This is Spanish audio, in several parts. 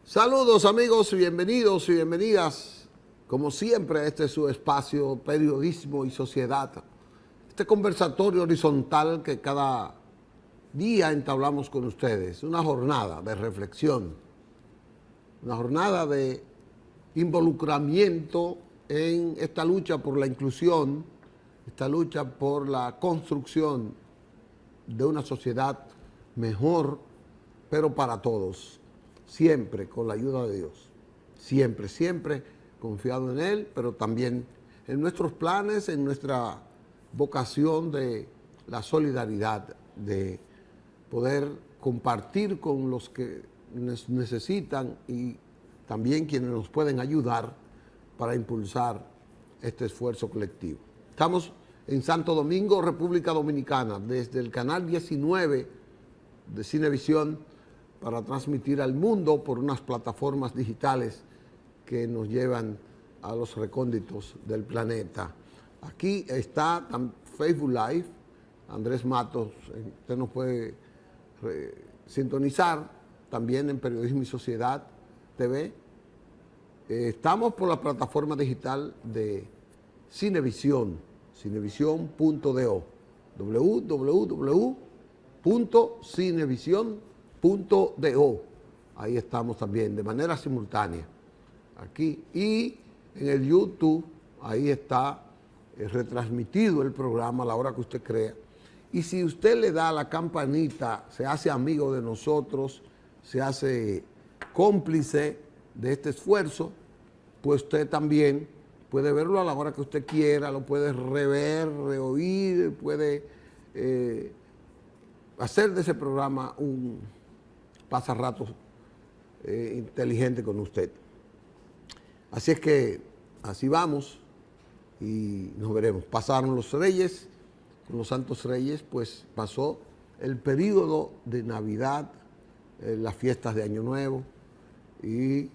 Saludos amigos, bienvenidos y bienvenidas, como siempre, este es su espacio Periodismo y Sociedad, este conversatorio horizontal que cada día entablamos con ustedes, una jornada de reflexión, una jornada de involucramiento en esta lucha por la inclusión, esta lucha por la construcción de una sociedad mejor, pero para todos. Siempre con la ayuda de Dios, siempre, siempre confiado en Él, pero también en nuestros planes, en nuestra vocación de la solidaridad, de poder compartir con los que necesitan y también quienes nos pueden ayudar para impulsar este esfuerzo colectivo. Estamos en Santo Domingo, República Dominicana, desde el canal 19 de Cinevisión, para transmitir al mundo por unas plataformas digitales que nos llevan a los recónditos del planeta. Aquí está Facebook Live, Andrés Matos, usted nos puede sintonizar también en Periodismo y Sociedad TV. Estamos por la plataforma digital de Cinevisión, cinevision.do, www.cinevision.do. Ahí estamos también de manera simultánea aquí, y en el YouTube ahí está retransmitido el programa a la hora que usted crea. Y si usted le da a la campanita, se hace amigo de nosotros, se hace cómplice de este esfuerzo, pues usted también puede verlo a la hora que usted quiera, lo puede rever, reoír, puede hacer de ese programa un pasarrato inteligente con usted. Así es que así vamos y nos veremos. Pasaron los Reyes, con los Santos Reyes, pues pasó el período de Navidad, las fiestas de Año Nuevo y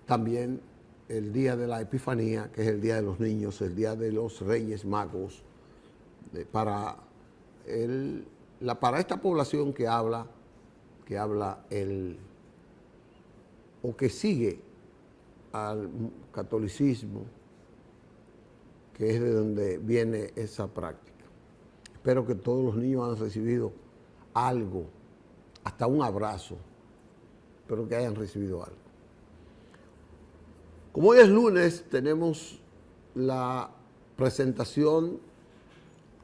también el día de la Epifanía, que es el día de los niños, el día de los Reyes Magos, para esta población que habla o que sigue al catolicismo, que es de donde viene esa práctica. Espero que todos los niños hayan recibido algo, hasta un abrazo, espero que hayan recibido algo. Como hoy es lunes, tenemos la presentación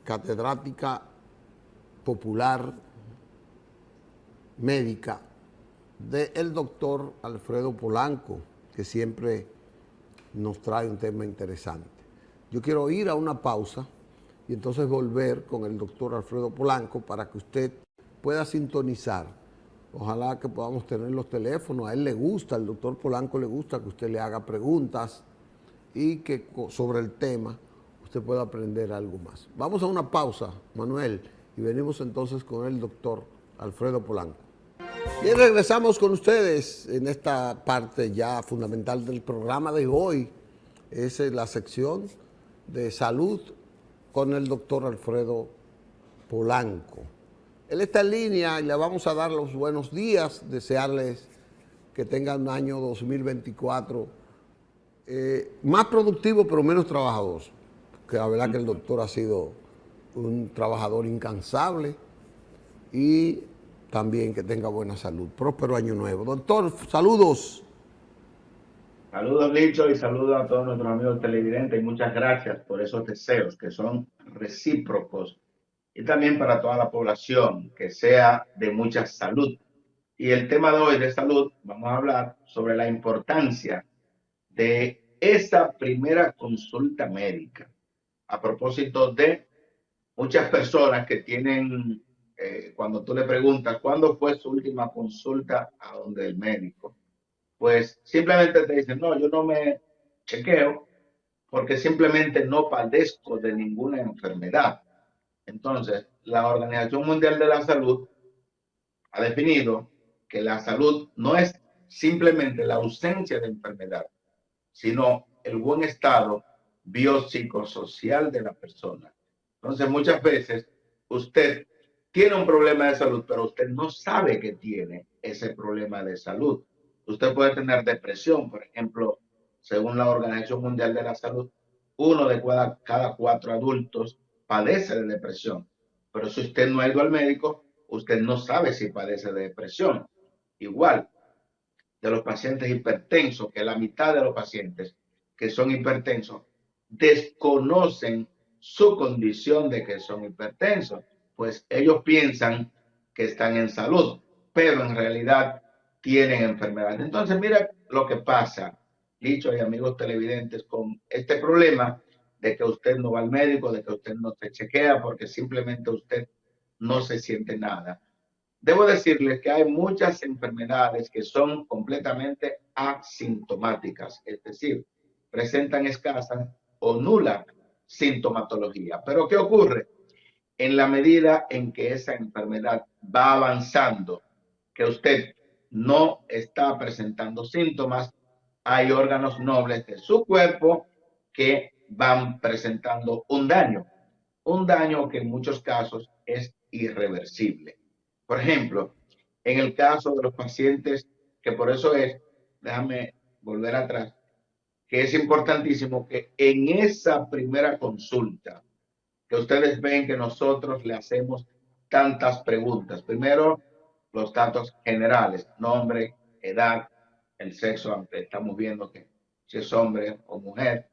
catedrática popular médica del doctor Alfredo Polanco, que siempre nos trae un tema interesante. Yo quiero ir a una pausa y entonces volver con el doctor Alfredo Polanco para que usted pueda sintonizar. Ojalá que podamos tener los teléfonos. A él le gusta, al doctor Polanco le gusta que usted le haga preguntas y que sobre el tema usted pueda aprender algo más. Vamos a una pausa, Manuel, y venimos entonces con el doctor Alfredo Polanco. Bien, regresamos con ustedes en esta parte ya fundamental del programa de hoy. Es la sección de salud con el doctor Alfredo Polanco. Él está en línea y le vamos a dar los buenos días, desearles que tengan un año 2024 más productivo pero menos trabajador. Que la verdad que el doctor ha sido un trabajador incansable y también que tenga buena salud. Próspero año nuevo. Doctor, saludos. Saludos, Licho, y saludos a todos nuestros amigos televidentes y muchas gracias por esos deseos que son recíprocos y también para toda la población, que sea de mucha salud. Y el tema de hoy de salud, vamos a hablar sobre la importancia de esa primera consulta médica. A propósito de muchas personas que tienen, cuando tú le preguntas, ¿cuándo fue su última consulta a donde el médico? Pues simplemente te dicen, no, yo no me chequeo porque simplemente no padezco de ninguna enfermedad. Entonces, la Organización Mundial de la Salud ha definido que la salud no es simplemente la ausencia de enfermedad, sino el buen estado biopsicosocial de la persona. Entonces, muchas veces usted tiene un problema de salud, pero usted no sabe que tiene ese problema de salud. Usted puede tener depresión, por ejemplo, según la Organización Mundial de la Salud, uno de cada 4 adultos padece de depresión. Pero si usted no ha ido al médico, usted no sabe si padece de depresión. Igual, de los pacientes hipertensos, que la mitad de los pacientes que son hipertensos desconocen su condición de que son hipertensos, pues ellos piensan que están en salud, pero en realidad tienen enfermedad. Entonces, mira lo que pasa, dicho y amigos televidentes, con este problema de que usted no va al médico, de que usted no se chequea porque simplemente usted no se siente nada. Debo decirles que hay muchas enfermedades que son completamente asintomáticas, es decir, presentan escasa o nula sintomatología. Pero ¿qué ocurre? En la medida en que esa enfermedad va avanzando, que usted no está presentando síntomas, hay órganos nobles de su cuerpo que van presentando un daño que en muchos casos es irreversible. Por ejemplo, en el caso de los pacientes, que por eso es, déjame volver atrás, que es importantísimo que en esa primera consulta, que ustedes ven que nosotros le hacemos tantas preguntas. Primero, los datos generales, nombre, edad, el sexo, aunque estamos viendo que si es hombre o mujer,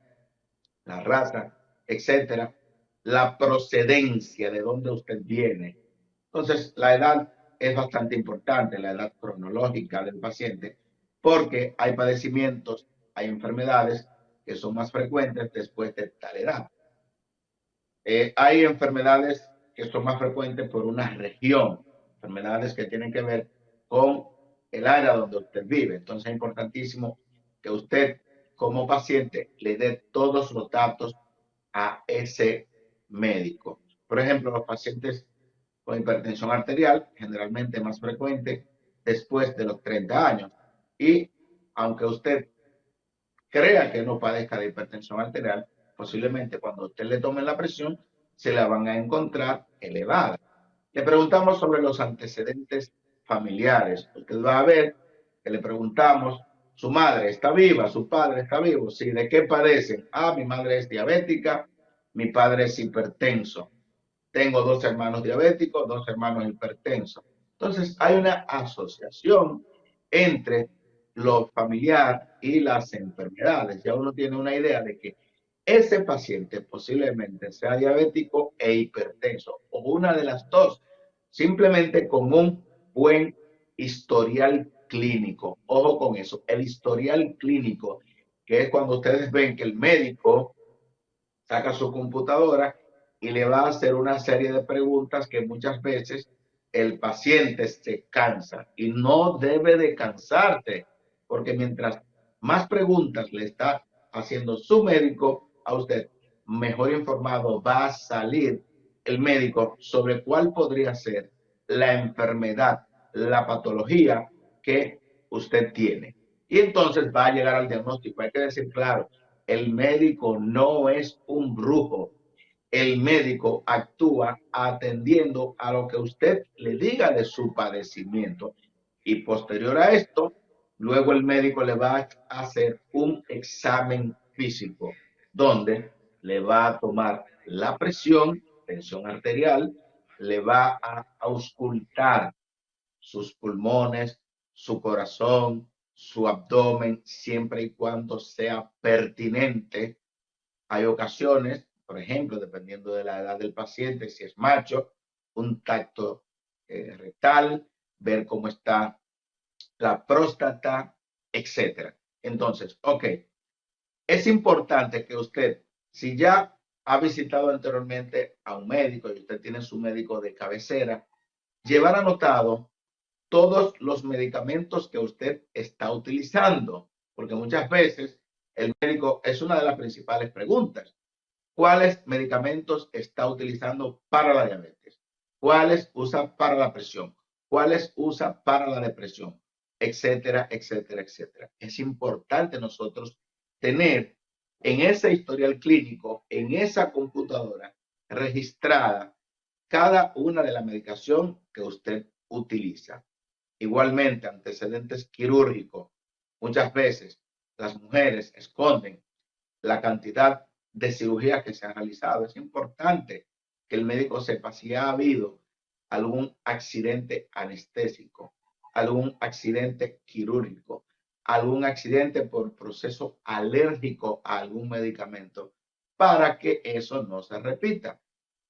la raza, etcétera, la procedencia de dónde usted viene. Entonces, la edad es bastante importante, la edad cronológica del paciente, porque hay padecimientos, hay enfermedades que son más frecuentes después de tal edad. Hay enfermedades que son más frecuentes por una región, enfermedades que tienen que ver con el área donde usted vive. Entonces es importantísimo que usted como paciente le dé todos los datos a ese médico. Por ejemplo, los pacientes con hipertensión arterial, generalmente más frecuente después de los 30 años. Y aunque usted crea que no padezca de hipertensión arterial, posiblemente cuando usted le tome la presión, se la van a encontrar elevada. Le preguntamos sobre los antecedentes familiares. Usted va a ver que le preguntamos, ¿su madre está viva? ¿Su padre está vivo? Sí, ¿de qué padecen? Ah, mi madre es diabética, mi padre es hipertenso. Tengo 2 hermanos diabéticos, 2 hermanos hipertensos. Entonces, hay una asociación entre lo familiar y las enfermedades. Ya uno tiene una idea de que ese paciente posiblemente sea diabético e hipertenso, o una de las dos, simplemente con un buen historial clínico. Ojo con eso, el historial clínico, que es cuando ustedes ven que el médico saca su computadora y le va a hacer una serie de preguntas que muchas veces el paciente se cansa y no debe de cansarte, porque mientras más preguntas le está haciendo su médico a usted, mejor informado va a salir el médico sobre cuál podría ser la enfermedad, la patología que usted tiene. Y entonces va a llegar al diagnóstico. Hay que decir claro, el médico no es un brujo. El médico actúa atendiendo a lo que usted le diga de su padecimiento. Y posterior a esto, luego el médico le va a hacer un examen físico, donde le va a tomar la presión, tensión arterial, le va a auscultar sus pulmones, su corazón, su abdomen, siempre y cuando sea pertinente. Hay ocasiones, por ejemplo, dependiendo de la edad del paciente, si es macho, un tacto rectal, ver cómo está la próstata, etcétera. Entonces, ok, es importante que usted, si ya ha visitado anteriormente a un médico y usted tiene su médico de cabecera, llevar anotado todos los medicamentos que usted está utilizando, porque muchas veces el médico es una de las principales preguntas. ¿Cuáles medicamentos está utilizando para la diabetes? ¿Cuáles usa para la presión? ¿Cuáles usa para la depresión? Etcétera, etcétera, etcétera. Es importante nosotros tener en ese historial clínico, en esa computadora, registrada cada una de la medicación que usted utiliza. Igualmente, antecedentes quirúrgicos. Muchas veces las mujeres esconden la cantidad de cirugías que se han realizado. Es importante que el médico sepa si ha habido algún accidente anestésico, algún accidente quirúrgico, algún accidente por proceso alérgico a algún medicamento, para que eso no se repita.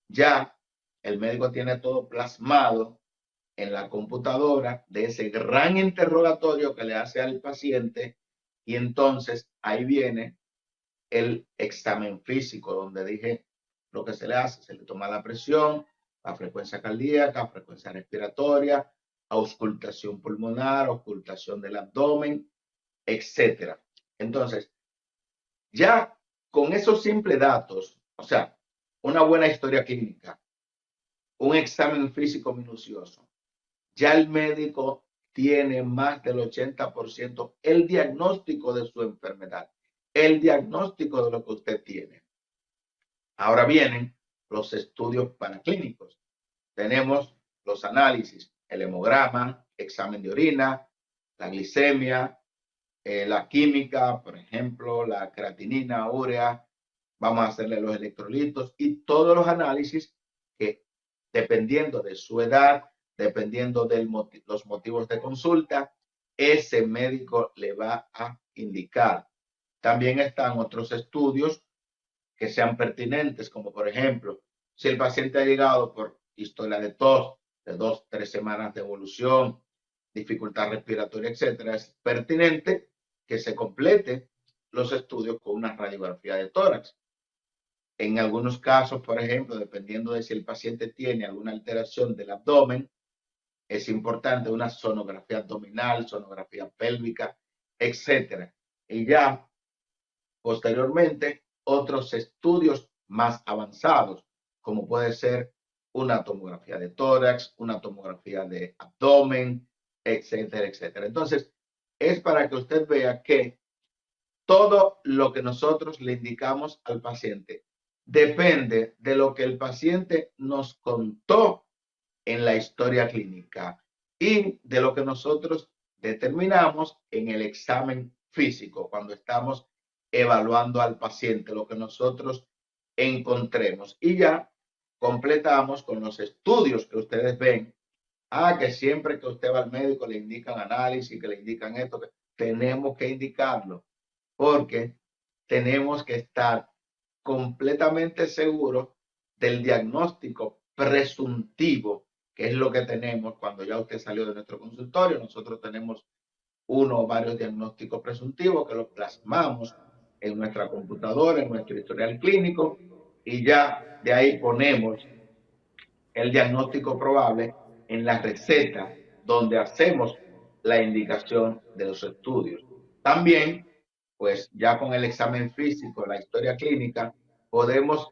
Ya el médico tiene todo plasmado en la computadora de ese gran interrogatorio que le hace al paciente, y entonces ahí viene el examen físico, donde dije lo que se le hace: se le toma la presión, la frecuencia cardíaca, frecuencia respiratoria, auscultación pulmonar, auscultación del abdomen, etcétera. Entonces, ya con esos simples datos, o sea, una buena historia clínica, un examen físico minucioso, ya el médico tiene más del 80% el diagnóstico de su enfermedad, el diagnóstico de lo que usted tiene. Ahora vienen los estudios paraclínicos. Tenemos los análisis: el hemograma, examen de orina, la glicemia, la química, por ejemplo, la creatinina, urea. Vamos a hacerle los electrolitos y todos los análisis que, dependiendo de su edad, dependiendo de los motivos de consulta, ese médico le va a indicar. También están otros estudios que sean pertinentes, como por ejemplo, si el paciente ha llegado por historia de tos de 2-3 semanas de evolución, dificultad respiratoria, etcétera, es pertinente que se complete los estudios con una radiografía de tórax. En algunos casos, por ejemplo, dependiendo de si el paciente tiene alguna alteración del abdomen, es importante una sonografía abdominal, sonografía pélvica, etcétera. Y ya posteriormente otros estudios más avanzados, como puede ser una tomografía de tórax, una tomografía de abdomen, etcétera, etcétera. Entonces, es para que usted vea que todo lo que nosotros le indicamos al paciente depende de lo que el paciente nos contó en la historia clínica y de lo que nosotros determinamos en el examen físico, cuando estamos evaluando al paciente, lo que nosotros encontremos. Y ya completamos con los estudios que ustedes ven. Que siempre que usted va al médico le indican análisis, que le indican esto, que tenemos que indicarlo, porque tenemos que estar completamente seguros del diagnóstico presuntivo, que es lo que tenemos cuando ya usted salió de nuestro consultorio. Nosotros tenemos uno o varios diagnósticos presuntivos que los plasmamos en nuestra computadora, en nuestro historial clínico, y ya de ahí ponemos el diagnóstico probable en la receta, donde hacemos la indicación de los estudios. También, pues ya con el examen físico, la historia clínica, podemos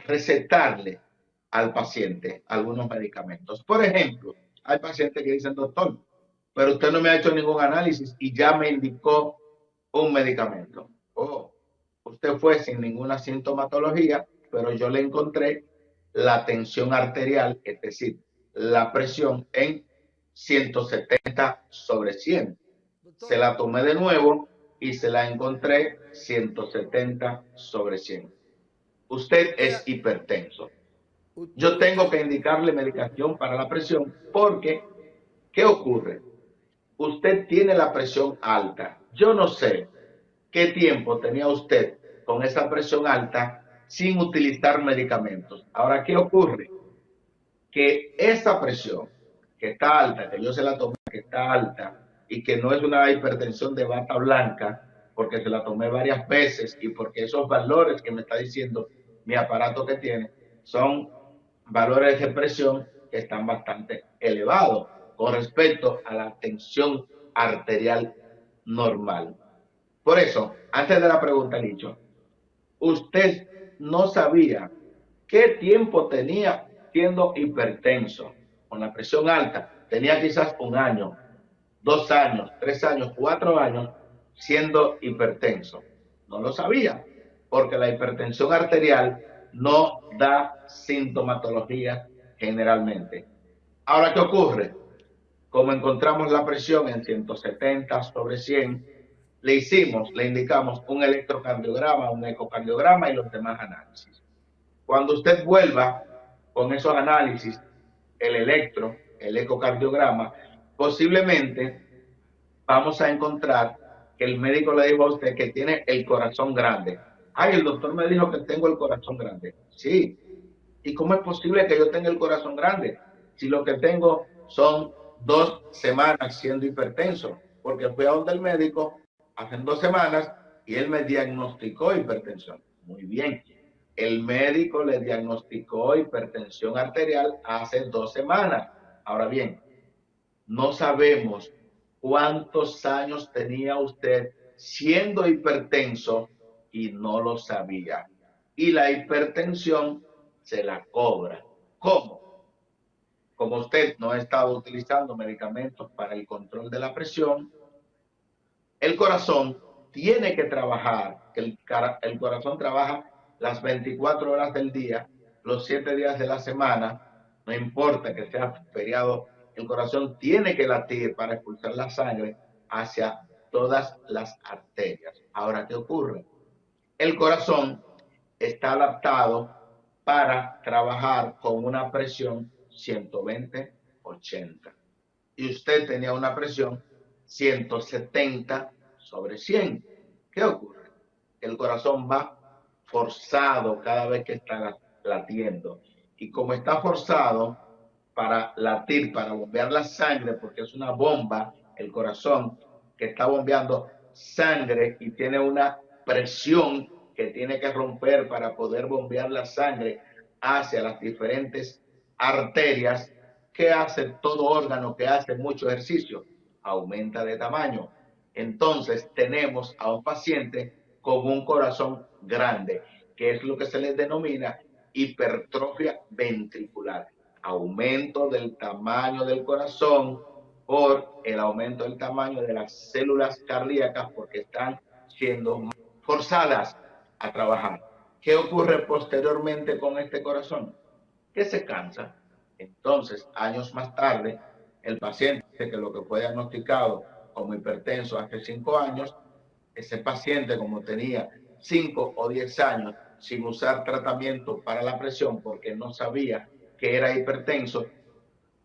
recetarle al paciente algunos medicamentos. Por ejemplo, hay pacientes que dicen: doctor, pero usted no me ha hecho ningún análisis y ya me indicó un medicamento. Oh, usted fue sin ninguna sintomatología, pero yo le encontré la tensión arterial, es decir, la presión en 170/100. Se la tomé de nuevo y se la encontré 170/100. Usted es hipertenso. Yo tengo que indicarle medicación para la presión porque, ¿qué ocurre? Usted tiene la presión alta. Yo no sé qué tiempo tenía usted con esa presión alta sin utilizar medicamentos. Ahora, ¿qué ocurre? Que esa presión que está alta, que yo se la tomé, que está alta, y que no es una hipertensión de bata blanca, porque se la tomé varias veces y porque esos valores que me está diciendo mi aparato que tiene son valores de presión que están bastante elevados con respecto a la tensión arterial normal. Por eso, antes de la pregunta, Licho, usted no sabía qué tiempo tenía siendo hipertenso, con la presión alta. Tenía quizás 1 año, 2 años, 3 años, 4 años siendo hipertenso. No lo sabía, porque la hipertensión arterial no da sintomatología generalmente. Ahora, ¿qué ocurre? Como encontramos la presión en 170/100, le indicamos un electrocardiograma, un ecocardiograma y los demás análisis. Cuando usted vuelva con esos análisis, el ecocardiograma, posiblemente vamos a encontrar que el médico le dijo a usted que tiene el corazón grande. Ay, el doctor me dijo que tengo el corazón grande. Sí. ¿Y cómo es posible que yo tenga el corazón grande? Si lo que tengo son 2 semanas siendo hipertenso, porque fui a donde el médico hace 2 semanas y él me diagnosticó hipertensión. Muy bien. El médico le diagnosticó hipertensión arterial hace 2 semanas. Ahora bien, no sabemos cuántos años tenía usted siendo hipertenso y no lo sabía. Y la hipertensión se la cobra. ¿Cómo? Como usted no ha estado utilizando medicamentos para el control de la presión, el corazón tiene que trabajar. El corazón trabaja las 24 horas del día, los 7 días de la semana, no importa que sea feriado, el corazón tiene que latir para expulsar la sangre hacia todas las arterias. Ahora, ¿qué ocurre? El corazón está adaptado para trabajar con una presión 120/80. Y usted tenía una presión 170/100. ¿Qué ocurre? El corazón va forzado cada vez que está latiendo. Y como está forzado para latir, para bombear la sangre, porque es una bomba, el corazón que está bombeando sangre y tiene una presión que tiene que romper para poder bombear la sangre hacia las diferentes arterias. ¿Qué hace todo órgano que hace mucho ejercicio? Aumenta de tamaño. Entonces tenemos a un paciente con un corazón grande, que es lo que se les denomina hipertrofia ventricular. Aumento del tamaño del corazón por el aumento del tamaño de las células cardíacas porque están siendo forzadas a trabajar. ¿Qué ocurre posteriormente con este corazón? Que se cansa. Entonces, años más tarde, el paciente que lo que fue diagnosticado como hipertenso hace 5 años, ese paciente como tenía 5 o 10 años sin usar tratamiento para la presión porque no sabía que era hipertenso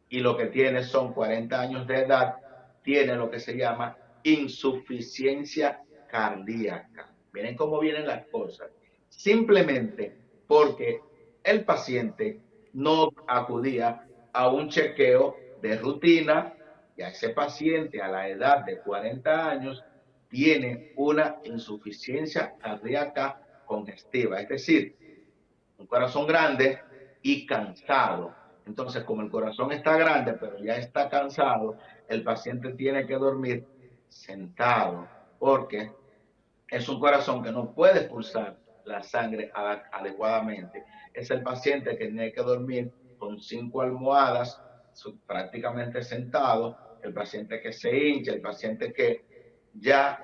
y lo que tiene son 40 años de edad, tiene lo que se llama insuficiencia cardíaca. Miren cómo vienen las cosas. Simplemente porque el paciente no acudía a un chequeo de rutina y a ese paciente a la edad de 40 años tiene una insuficiencia cardíaca congestiva, es decir, un corazón grande y cansado. Entonces, como el corazón está grande, pero ya está cansado, el paciente tiene que dormir sentado, porque es un corazón que no puede expulsar la sangre adecuadamente. Es el paciente que tiene que dormir con 5 almohadas, prácticamente sentado, el paciente que se hincha, el paciente que ya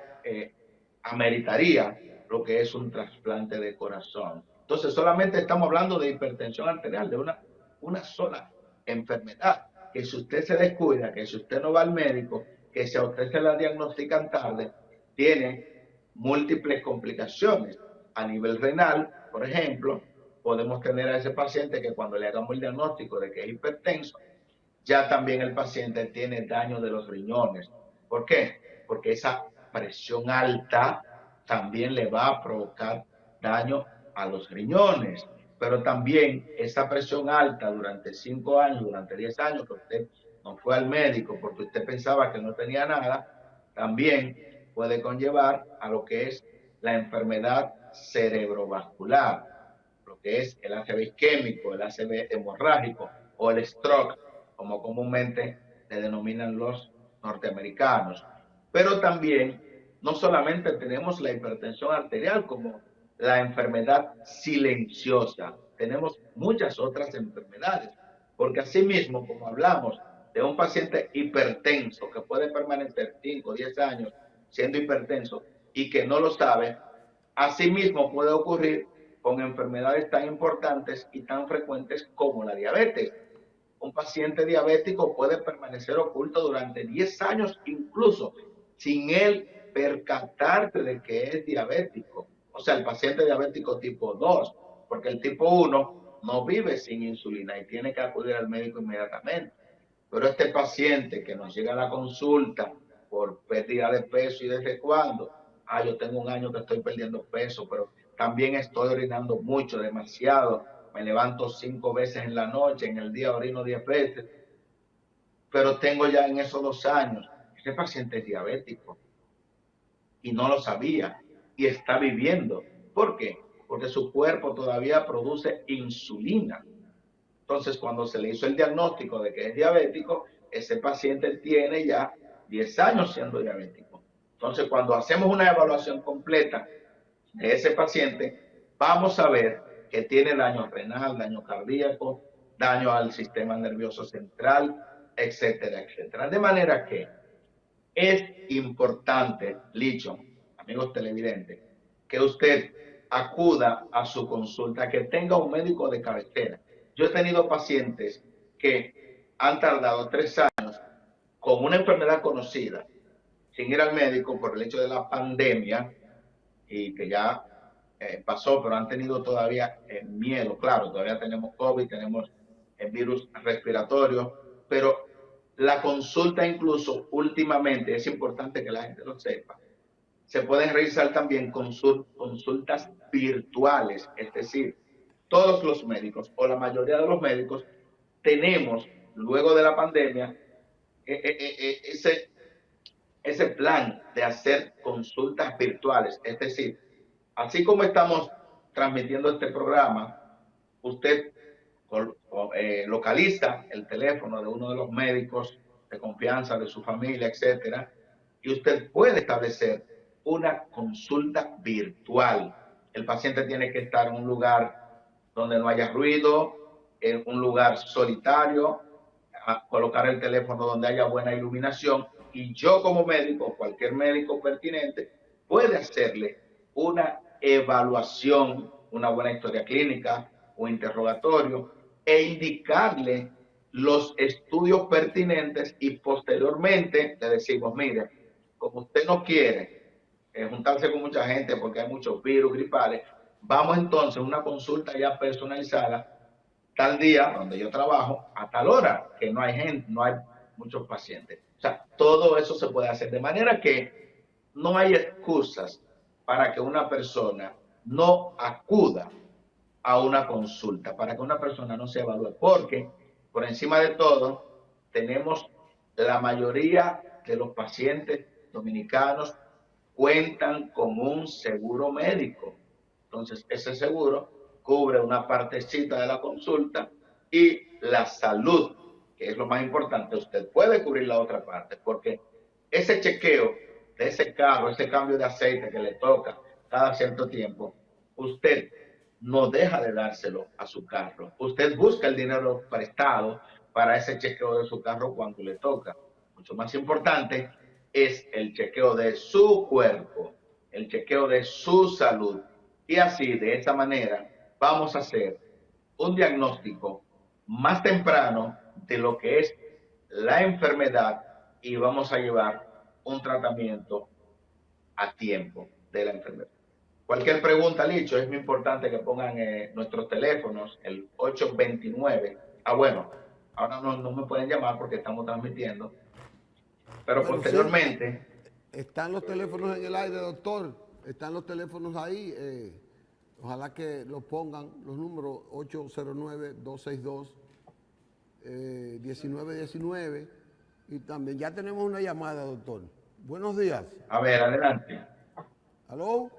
ameritaría lo que es un trasplante de corazón. Entonces, solamente estamos hablando de hipertensión arterial, de una sola enfermedad, que si usted se descuida, que si usted no va al médico, que si a usted se la diagnostican tarde, tiene múltiples complicaciones. A nivel renal, por ejemplo, podemos tener a ese paciente que cuando le hagamos el diagnóstico de que es hipertenso, ya también el paciente tiene daño de los riñones. ¿Por qué? Porque esa presión alta también le va a provocar daño a los riñones. Pero también esa presión alta durante 5 años, durante 10 años, que usted no fue al médico porque usted pensaba que no tenía nada, también puede conllevar a lo que es la enfermedad cerebrovascular, lo que es el ACV isquémico, el ACV hemorrágico o el stroke, como comúnmente le denominan los norteamericanos. Pero también, no solamente tenemos la hipertensión arterial como la enfermedad silenciosa, tenemos muchas otras enfermedades, porque asimismo, como hablamos de un paciente hipertenso que puede permanecer 5 o 10 años siendo hipertenso y que no lo sabe, asimismo puede ocurrir con enfermedades tan importantes y tan frecuentes como la diabetes. Un paciente diabético puede permanecer oculto durante 10 años incluso sin él percatarte de que es diabético. O sea, el paciente diabético tipo 2, porque el tipo 1 no vive sin insulina y tiene que acudir al médico inmediatamente. Pero este paciente que nos llega a la consulta por pérdida de peso y desde cuándo, yo tengo un año que estoy perdiendo peso, pero también estoy orinando mucho, demasiado, me levanto 5 veces en la noche, en el día orino 10 veces, pero tengo ya en esos 2 años, ese paciente es diabético y no lo sabía y está viviendo. ¿Por qué? Porque su cuerpo todavía produce insulina. Entonces, cuando se le hizo el diagnóstico de que es diabético, ese paciente tiene ya 10 años siendo diabético. Entonces, cuando hacemos una evaluación completa de ese paciente, vamos a ver que tiene daño renal, daño cardíaco, daño al sistema nervioso central, etcétera, etcétera. De manera que es importante, Licho, amigos televidentes, que usted acuda a su consulta, que tenga un médico de cabecera. Yo he tenido pacientes que han tardado 3 años con una enfermedad conocida, sin ir al médico por el hecho de la pandemia, y que ya pasó, pero han tenido todavía miedo. Claro, todavía tenemos COVID, tenemos el virus respiratorio, pero la consulta incluso últimamente, es importante que la gente lo sepa, se pueden realizar también consultas virtuales, es decir, todos los médicos o la mayoría de los médicos tenemos, luego de la pandemia, ese plan de hacer consultas virtuales, es decir, así como estamos transmitiendo este programa, usted localiza el teléfono de uno de los médicos de confianza de su familia, etcétera, y usted puede establecer una consulta virtual. El paciente tiene que estar en un lugar donde no haya ruido, en un lugar solitario, a colocar el teléfono donde haya buena iluminación, y yo como médico, cualquier médico pertinente, puede hacerle una evaluación, una buena historia clínica o interrogatorio, e indicarle los estudios pertinentes, y posteriormente le decimos, mire, como usted no quiere juntarse con mucha gente porque hay muchos virus gripales, vamos entonces a una consulta ya personalizada tal día donde yo trabajo, a tal hora, que no hay gente, no hay muchos pacientes. O sea, todo eso se puede hacer de manera que no hay excusas para que una persona no acuda a una consulta, para que una persona no se evalúe, porque por encima de todo tenemos la mayoría de los pacientes dominicanos cuentan con un seguro médico. Entonces, ese seguro cubre una partecita de la consulta, y la salud, que es lo más importante, usted puede cubrir la otra parte, porque ese chequeo de ese carro, ese cambio de aceite que le toca cada cierto tiempo, usted no deja de dárselo a su carro. Usted busca el dinero prestado para ese chequeo de su carro cuando le toca. Mucho más importante es el chequeo de su cuerpo, el chequeo de su salud. Y así, de esa manera, vamos a hacer un diagnóstico más temprano de lo que es la enfermedad, y vamos a llevar un tratamiento a tiempo de la enfermedad. Cualquier pregunta, Licho, es muy importante que pongan nuestros teléfonos, el 829. Bueno, ahora no me pueden llamar porque estamos transmitiendo, pero Bueno, sí, posteriormente. están los teléfonos en el aire, doctor. Están los teléfonos ahí. Ojalá que los pongan, los números 809-262-1919. Y también ya tenemos una llamada, doctor. Buenos días. A ver, adelante. ¿Aló?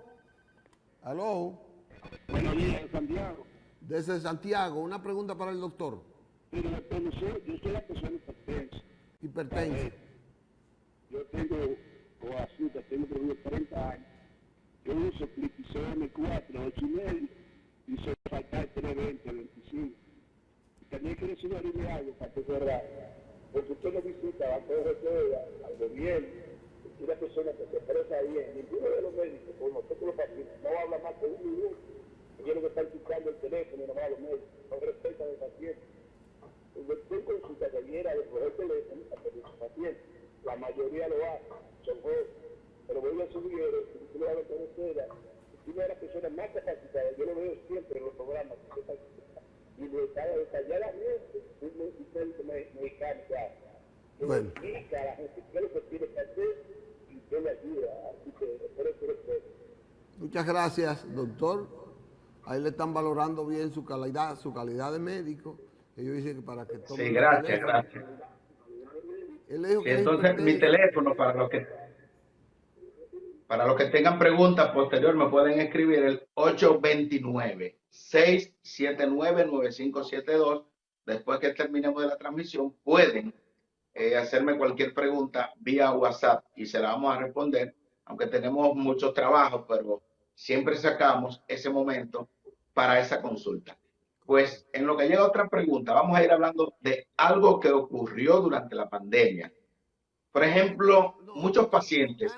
¿Aló? Buenos días, Santiago. Desde Santiago, una pregunta para el doctor. Pero doctor, yo soy la persona hipertensa. Hipertensa. Yo tengo, o azúcar, tengo por unos 30 años. Yo uso Clipizone 4, 8,5, y soy faltar 320, 25. Y también quiero decir una línea de algo para que se raro. Porque usted no visita a la PRT, al gobierno, es una persona que se expresa bien. Ninguno de los médicos, por nosotros los pacientes, no habla más que un minuto. Quiero que están buscando el teléfono y no más a los médicos, no respetan al paciente. El doctor consulta debiera de coger el teléfono a pedir a su paciente. La mayoría lo hace, son jóvenes. Pero voy a la doctora Estela, una de las personas más capacitadas, yo lo veo siempre en los programas, y lo está detalladamente un médico mexicano que Bueno. explica a la gente qué es lo que tiene que hacer y qué le ayuda. Así que por eso Muchas gracias, doctor. Ahí le están valorando bien su calidad de médico. Ellos dicen que para que tome Sí, el gracias, teléfono. gracias. Él le dijo Sí, que es entonces mi hipertenso. teléfono, para los que tengan preguntas posterior, me pueden escribir el 829-679-9572. Después que terminemos de la transmisión, pueden hacerme cualquier pregunta vía WhatsApp y se la vamos a responder, aunque tenemos mucho trabajo, pero siempre sacamos ese momento para esa consulta. Pues en lo que llega otra pregunta, vamos a ir hablando de algo que ocurrió durante la pandemia. Por ejemplo, No, muchos pacientes,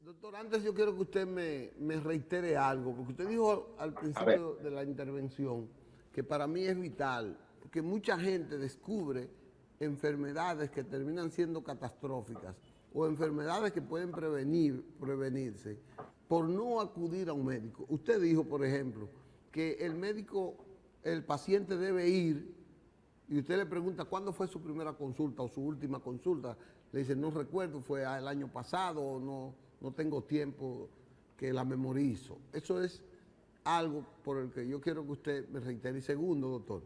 doctor, antes yo quiero que usted me reitere algo, porque usted dijo al a ver, principio de la intervención que para mí es vital, porque mucha gente descubre enfermedades que terminan siendo catastróficas o enfermedades que pueden prevenirse por no acudir a un médico. Usted dijo, por ejemplo, que el paciente debe ir y usted le pregunta cuándo fue su primera consulta o su última consulta. Le dice, no recuerdo, fue el año pasado o no tengo tiempo que la memorizo. Eso es algo por el que yo quiero que usted me reitere. Y segundo, doctor,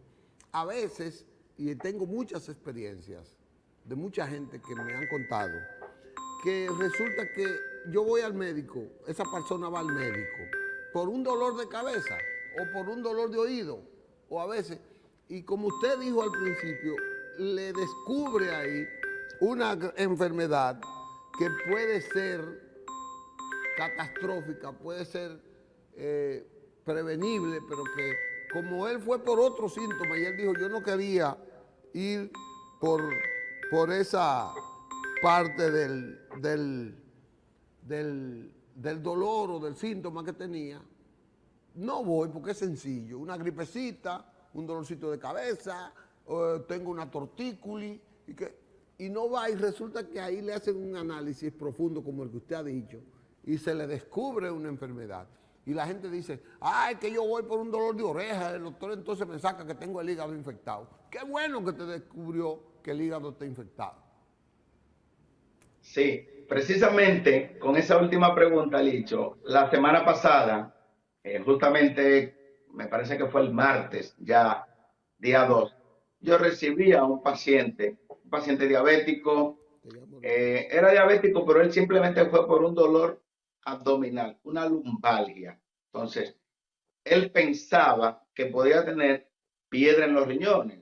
a veces, y tengo muchas experiencias de mucha gente que me han contado, que resulta que yo voy al médico, esa persona va al médico, por un dolor de cabeza o por un dolor de oído, o a veces, y como usted dijo al principio, le descubre ahí una enfermedad que puede ser catastrófica, puede ser prevenible, pero que como él fue por otro síntoma y él dijo, yo no quería ir por esa parte del dolor o del síntoma que tenía, no voy porque es sencillo, una gripecita, un dolorcito de cabeza, tengo una tortícoli, y no va, y resulta que ahí le hacen un análisis profundo como el que usted ha dicho, y se le descubre una enfermedad. Y la gente dice, ay, que yo voy por un dolor de oreja, el doctor entonces me saca que tengo el hígado infectado. Qué bueno que te descubrió que el hígado está infectado. sí, precisamente con esa última pregunta, Licho, la semana pasada, justamente me parece que fue el martes, ya día 2, yo recibí a un paciente diabético, era diabético, pero él simplemente fue por un dolor abdominal, una lumbalgia. Entonces, él pensaba que podía tener piedra en los riñones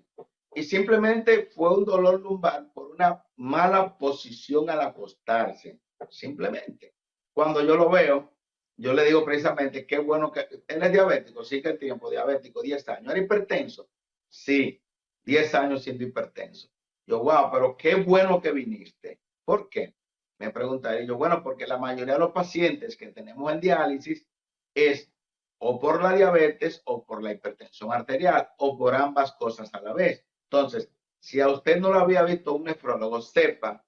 y simplemente fue un dolor lumbar por una mala posición al acostarse. Simplemente. Cuando yo lo veo, yo le digo precisamente qué bueno que él es diabético, sí que el tiempo diabético, 10 años. ¿Era hipertenso? Sí, 10 años siendo hipertenso. Yo, wow, pero qué bueno que viniste. ¿Por qué? Me preguntaría yo, bueno, porque la mayoría de los pacientes que tenemos en diálisis es o por la diabetes o por la hipertensión arterial o por ambas cosas a la vez. Entonces, si a usted no lo había visto un nefrólogo, sepa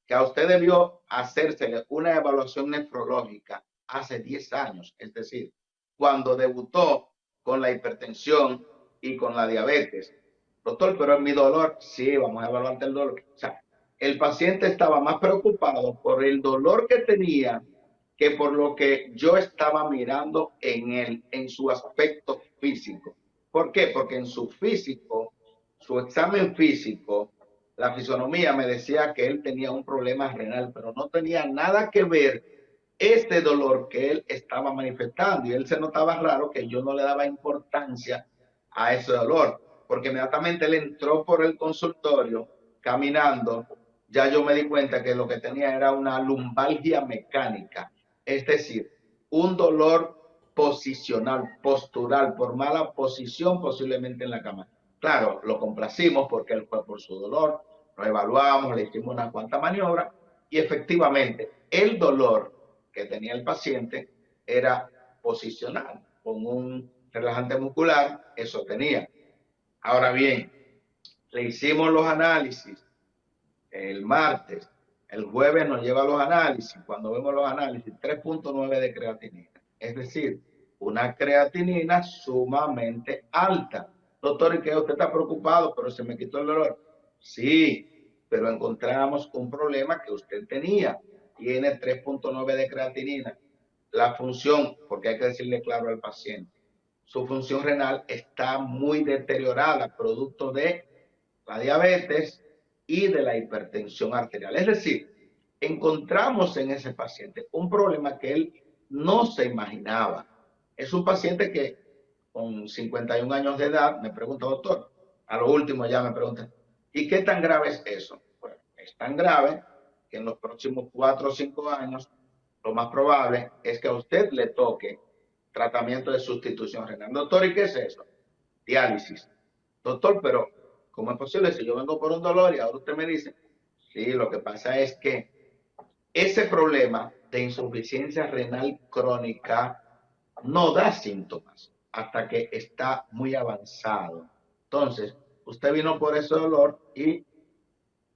que a usted debió hacérsele una evaluación nefrológica hace 10 años, es decir, cuando debutó con la hipertensión y con la diabetes. Doctor, pero en mi dolor, sí, vamos a evaluarte el dolor. O sea, el paciente estaba más preocupado por el dolor que tenía que por lo que yo estaba mirando en él, en su aspecto físico. ¿Por qué? Porque en su físico, su examen físico, la fisonomía me decía que él tenía un problema renal, pero no tenía nada que ver este dolor que él estaba manifestando. Y él se notaba raro que yo no le daba importancia a ese dolor, porque inmediatamente él entró por el consultorio caminando, ya yo me di cuenta que lo que tenía era una lumbalgia mecánica, es decir, un dolor posicional, postural, por mala posición posiblemente en la cama. Claro, lo complacimos porque él fue por su dolor, lo evaluamos, le hicimos unas cuantas maniobras y efectivamente el dolor que tenía el paciente era posicional, con un relajante muscular, eso tenía. Ahora bien, le hicimos los análisis el martes, El jueves nos lleva a los análisis. Cuando vemos los análisis, 3.9 de creatinina. Es decir, una creatinina sumamente alta. Doctor, ¿y qué? Usted está preocupado, pero se me quitó el dolor. Sí, pero encontramos un problema que usted tenía. Tiene 3.9 de creatinina. La función, porque hay que decirle claro al paciente, su función renal está muy deteriorada, producto de la diabetes y de la hipertensión arterial. Es decir, encontramos en ese paciente un problema que él no se imaginaba. Es un paciente que con 51 años de edad me pregunta, doctor, a lo último ya me pregunta, ¿y qué tan grave es eso? Bueno, es tan grave que en los próximos 4 o 5 años lo más probable es que a usted le toque tratamiento de sustitución renal. Doctor, ¿y qué es eso? Diálisis. Doctor, pero ¿cómo es posible si yo vengo por un dolor y ahora usted me dice? Sí, lo que pasa es que ese problema de insuficiencia renal crónica no da síntomas hasta que está muy avanzado. Entonces, usted vino por ese dolor y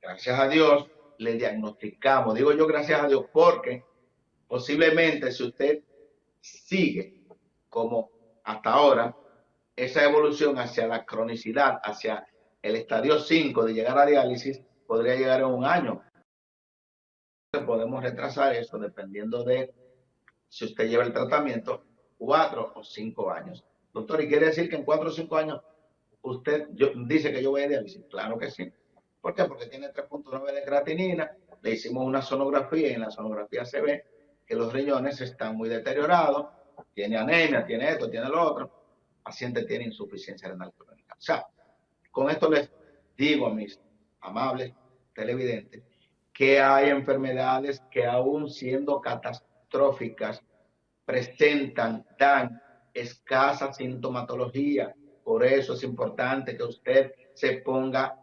gracias a Dios le diagnosticamos. Digo yo gracias a Dios porque posiblemente si usted sigue como hasta ahora, esa evolución hacia la cronicidad, hacia el estadio 5 de llegar a diálisis, podría llegar en un año. Podemos retrasar eso dependiendo de si usted lleva el tratamiento 4 o 5 años. Doctor, ¿y quiere decir que en 4 o 5 años usted dice que yo voy a diálisis? Claro que sí. ¿Por qué? Porque tiene 3.9 de creatinina, le hicimos una sonografía y en la sonografía se ve que los riñones están muy deteriorados, tiene anemia, tiene esto, tiene lo otro, el paciente tiene insuficiencia renal crónica. O sea, con esto les digo a mis amables televidentes que hay enfermedades que aún siendo catastróficas dan escasa sintomatología. Por eso es importante que usted se ponga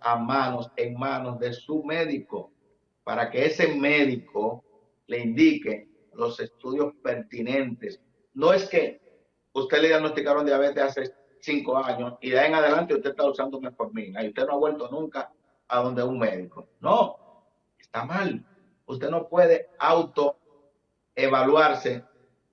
en manos de su médico, para que ese médico le indique los estudios pertinentes. No es que usted le diagnosticaron diabetes hace 5 años y de ahí en adelante usted está usando metformina y usted no ha vuelto nunca a donde un médico. No, está mal. Usted no puede autoevaluarse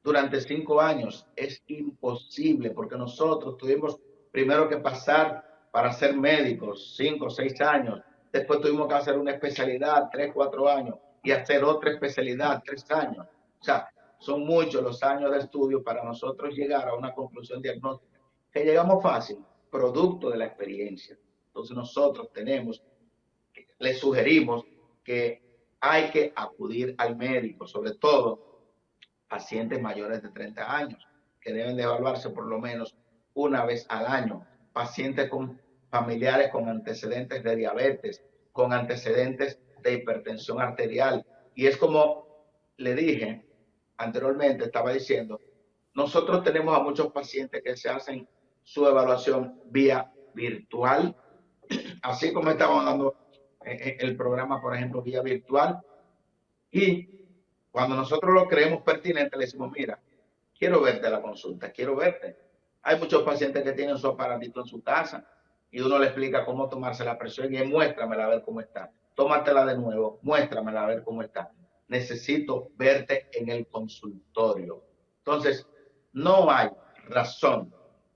durante 5 años. Es imposible porque nosotros tuvimos primero que pasar para ser médicos 5 o 6 años. Después tuvimos que hacer una especialidad 3 o 4 años y hacer otra especialidad 3 años. O sea, son muchos los años de estudio para nosotros llegar a una conclusión diagnóstica. Que llegamos fácil, producto de la experiencia. Entonces nosotros les sugerimos que hay que acudir al médico, sobre todo pacientes mayores de 30 años, que deben de evaluarse por lo menos una vez al año, pacientes con familiares con antecedentes de diabetes, con antecedentes de hipertensión arterial. Y es como le dije anteriormente, estaba diciendo, nosotros tenemos a muchos pacientes que se hacen su evaluación vía virtual, así como estamos dando el programa, por ejemplo, vía virtual. Y cuando nosotros lo creemos pertinente, le decimos, mira, quiero verte a la consulta, quiero verte. Hay muchos pacientes que tienen su aparatito en su casa y uno le explica cómo tomarse la presión y muéstramela a ver cómo está. Tómatela de nuevo, muéstramela a ver cómo está. Necesito verte en el consultorio. Entonces, no hay razón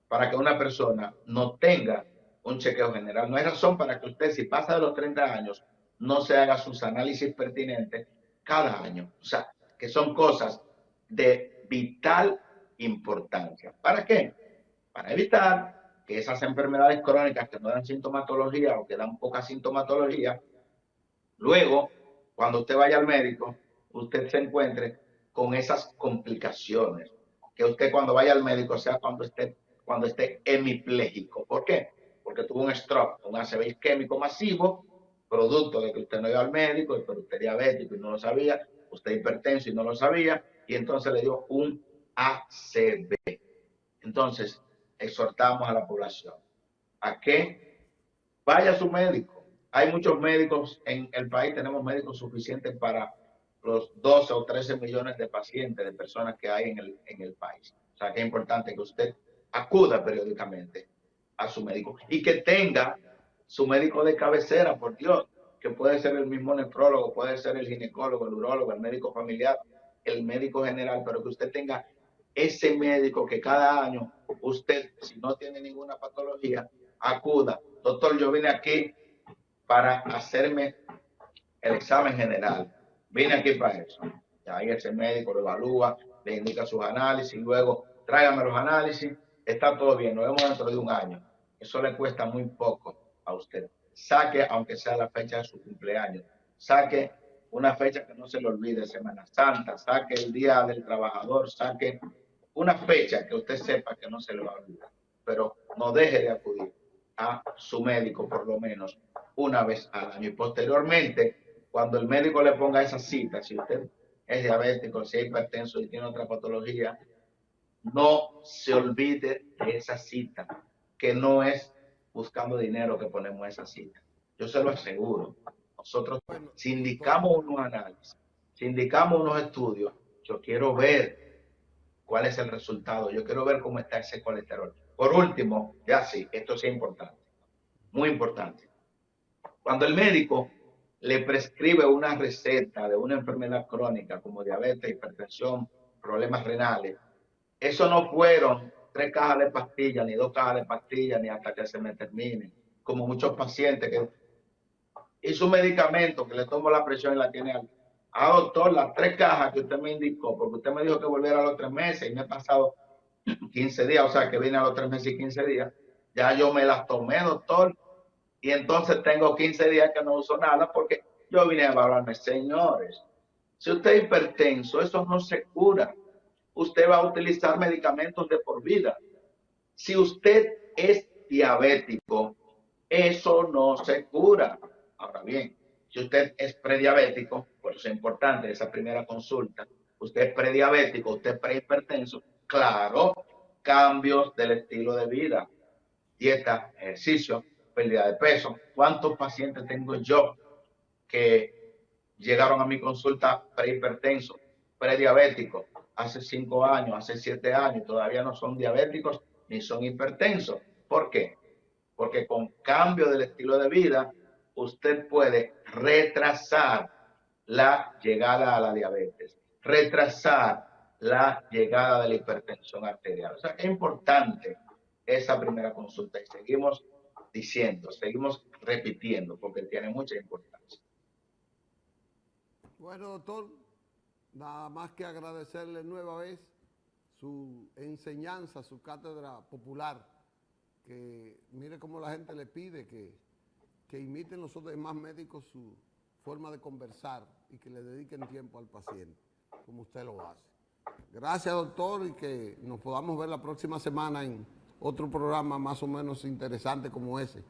para que una persona no tenga un chequeo general. No hay razón para que usted, si pasa de los 30 años, no se haga sus análisis pertinentes cada año. O sea, que son cosas de vital importancia. ¿Para qué? Para evitar que esas enfermedades crónicas que no dan sintomatología o que dan poca sintomatología, luego, cuando usted vaya al médico, usted se encuentre con esas complicaciones. Que usted cuando vaya al médico sea cuando esté hemipléjico. ¿Por qué? Porque tuvo un stroke, un ACV isquémico masivo, producto de que usted no iba al médico, pero usted diabético y no lo sabía, usted hipertenso y no lo sabía, y entonces le dio un ACV. Entonces, exhortamos a la población a que vaya a su médico. Hay muchos médicos en el país, tenemos médicos suficientes para los 12 o 13 millones de pacientes, de personas que hay en el país. O sea, que es importante que usted acuda periódicamente a su médico y que tenga su médico de cabecera, por Dios. que puede ser el mismo nefrólogo, puede ser el ginecólogo, el urólogo, el médico familiar, el médico general, pero que usted tenga ese médico que cada año usted, si no tiene ninguna patología, acuda. Doctor, yo vine aquí para hacerme el examen general. Vine aquí para eso. Y ahí ese médico lo evalúa, le indica sus análisis, luego tráigame los análisis, está todo bien, nos vemos dentro de un año. Eso le cuesta muy poco a usted. Saque, aunque sea la fecha de su cumpleaños, saque una fecha que no se le olvide, Semana Santa, saque el Día del Trabajador, saque una fecha que usted sepa que no se le va a olvidar, pero no deje de acudir a su médico por lo menos una vez al año. Y posteriormente, cuando el médico le ponga esa cita, si usted es diabético, si es hipertenso y tiene otra patología, no se olvide de esa cita, que no es buscando dinero que ponemos esa cita. Yo se lo aseguro. Nosotros, Bueno, si doctor, indicamos unos análisis, si indicamos unos estudios, yo quiero ver cuál es el resultado, yo quiero ver cómo está ese colesterol. Por último, ya sí, esto sí es importante, muy importante. Cuando el médico le prescribe una receta de una enfermedad crónica como diabetes, hipertensión, problemas renales, eso no fueron 3 cajas de pastillas, ni 2 cajas de pastillas, ni hasta que se me termine. Como muchos pacientes que hizo un medicamento que le tomo la presión y la tiene alta. Ah, doctor, las 3 cajas que usted me indicó, porque usted me dijo que volviera a los 3 meses y me he pasado 15 días, o sea que vine a los 3 meses y 15 días. Ya yo me las tomé, doctor, y entonces tengo 15 días que no uso nada porque yo vine a evaluarme. Señores, si usted es hipertenso, eso no se cura. Usted va a utilizar medicamentos de por vida. Si usted es diabético, eso no se cura. Ahora bien, si usted es prediabético, por eso es importante esa primera consulta, usted es prediabético, usted es prehipertenso, claro, cambios del estilo de vida, dieta, ejercicio, pérdida de peso. ¿Cuántos pacientes tengo yo que llegaron a mi consulta prehipertensos, prediabéticos, hace 5 años, hace 7 años, todavía no son diabéticos ni son hipertensos? ¿Por qué? Porque con cambio del estilo de vida, usted puede retrasar la llegada a la diabetes, retrasar la llegada de la hipertensión arterial. O sea, es importante esa primera consulta y seguimos diciendo, seguimos repitiendo porque tiene mucha importancia. bueno, doctor, nada más que agradecerle nueva vez su enseñanza, su cátedra popular, que mire cómo la gente le pide que imiten los demás médicos su forma de conversar y que le dediquen tiempo al paciente, como usted lo hace. Gracias, doctor, y que nos podamos ver la próxima semana en otro programa más o menos interesante como ese.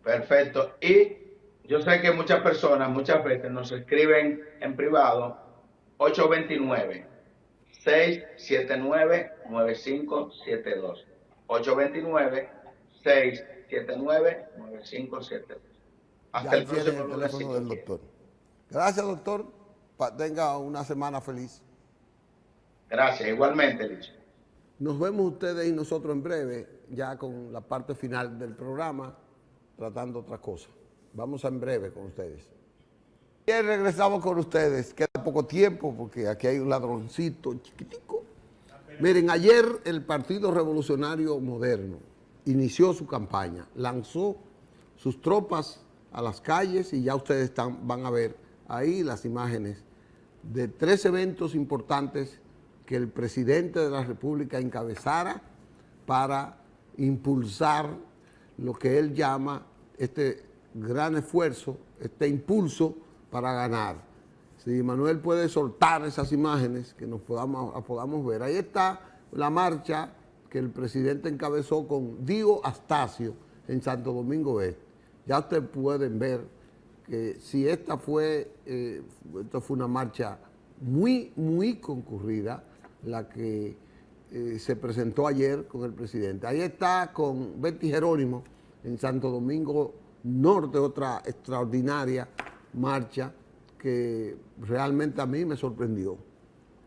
Perfecto. Y yo sé que muchas personas muchas veces nos escriben en privado 829-679-9572. 829-679-9572. Ya Hasta ahí el tienen próximo el lunes, si teléfono Dios del quiere. doctor. Gracias, doctor. Tenga una semana feliz. Gracias, igualmente, Licho. Nos vemos ustedes y nosotros en breve, ya con la parte final del programa, tratando otras cosas. Vamos en breve con ustedes. Y regresamos con ustedes. Queda poco tiempo porque aquí hay un ladroncito chiquitico. Miren, ayer el Partido Revolucionario Moderno inició su campaña, lanzó sus tropas a las calles y ya ustedes van a ver ahí las imágenes de 3 eventos importantes que el presidente de la República encabezara para impulsar lo que él llama este gran esfuerzo, este impulso para ganar. Si Manuel puede soltar esas imágenes que nos podamos ver. Ahí está la marcha que el presidente encabezó con Dio Astacio en Santo Domingo Este. Ya ustedes pueden ver que si esta fue una marcha muy concurrida, la que se presentó ayer con el presidente. Ahí está con Betty Jerónimo en Santo Domingo Norte, otra extraordinaria marcha que realmente a mí me sorprendió.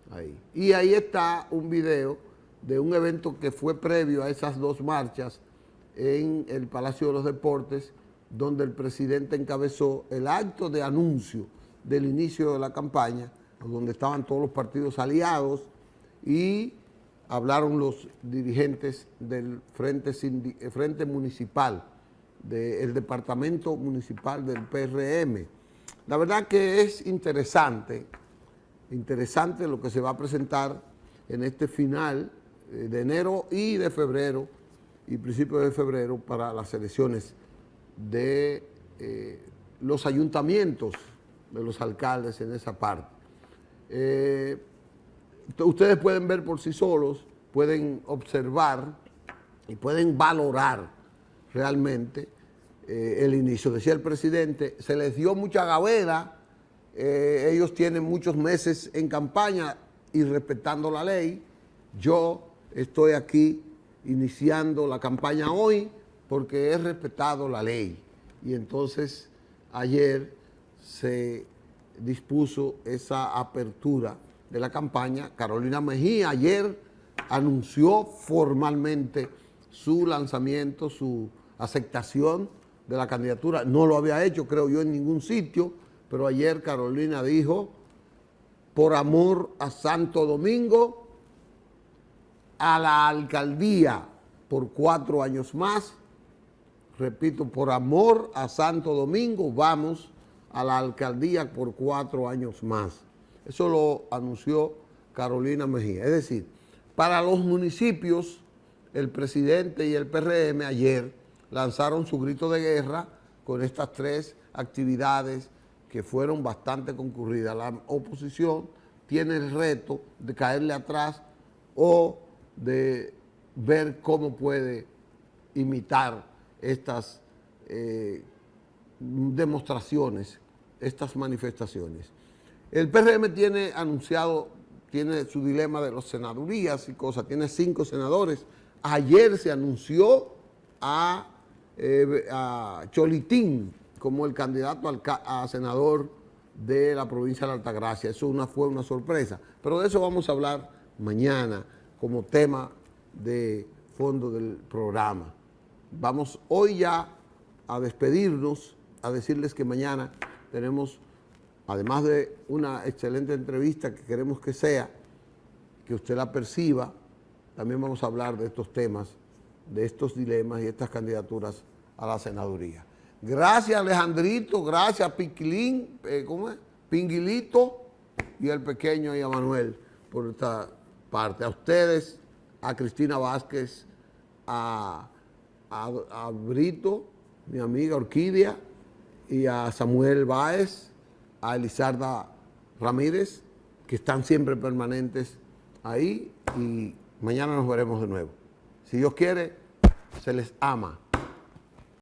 Ahí. Y ahí está un video de un evento que fue previo a esas 2 marchas en el Palacio de los Deportes, donde el presidente encabezó el acto de anuncio del inicio de la campaña, donde estaban todos los partidos aliados y hablaron los dirigentes del frente municipal, del departamento municipal del PRM. La verdad que es interesante lo que se va a presentar en este final de enero y de febrero y principios de febrero para las elecciones de los ayuntamientos, de los alcaldes en esa parte. Ustedes pueden ver por sí solos, pueden observar y pueden valorar realmente el inicio. Decía el presidente, se les dio mucha gavera, ellos tienen muchos meses en campaña y respetando la ley. Yo estoy aquí iniciando la campaña hoy porque he respetado la ley. Y entonces ayer se dispuso esa apertura de la campaña. Carolina Mejía ayer anunció formalmente su lanzamiento, su aceptación de la candidatura. No lo había hecho, creo yo, en ningún sitio, pero ayer Carolina dijo, por amor a Santo Domingo, a la alcaldía por 4 años más. Repito, por amor a Santo Domingo, vamos a la alcaldía por 4 años más. Eso lo anunció Carolina Mejía. Es decir, para los municipios, el presidente y el PRM ayer lanzaron su grito de guerra con estas 3 actividades que fueron bastante concurridas. La oposición tiene el reto de caerle atrás o de ver cómo puede imitar estas demostraciones, estas manifestaciones. El PRM tiene anunciado, tiene su dilema de las senadurías y cosas, tiene 5 senadores. Ayer se anunció a Cholitín como el candidato a senador de la provincia de Altagracia. Eso fue una sorpresa, pero de eso vamos a hablar mañana como tema de fondo del programa. Vamos hoy ya a despedirnos, a decirles que mañana tenemos, además de una excelente entrevista que queremos que sea, que usted la perciba, también vamos a hablar de estos temas, de estos dilemas y estas candidaturas a la senaduría. Gracias, Alejandrito, gracias, Piquilín, ¿cómo es? Pinguilito y el pequeño y a Manuel por esta parte. A ustedes, a Cristina Vázquez, a Brito, mi amiga Orquídea, y a Samuel Báez, a Elizarda Ramírez, que están siempre permanentes ahí, y mañana nos veremos de nuevo. Si Dios quiere, se les ama.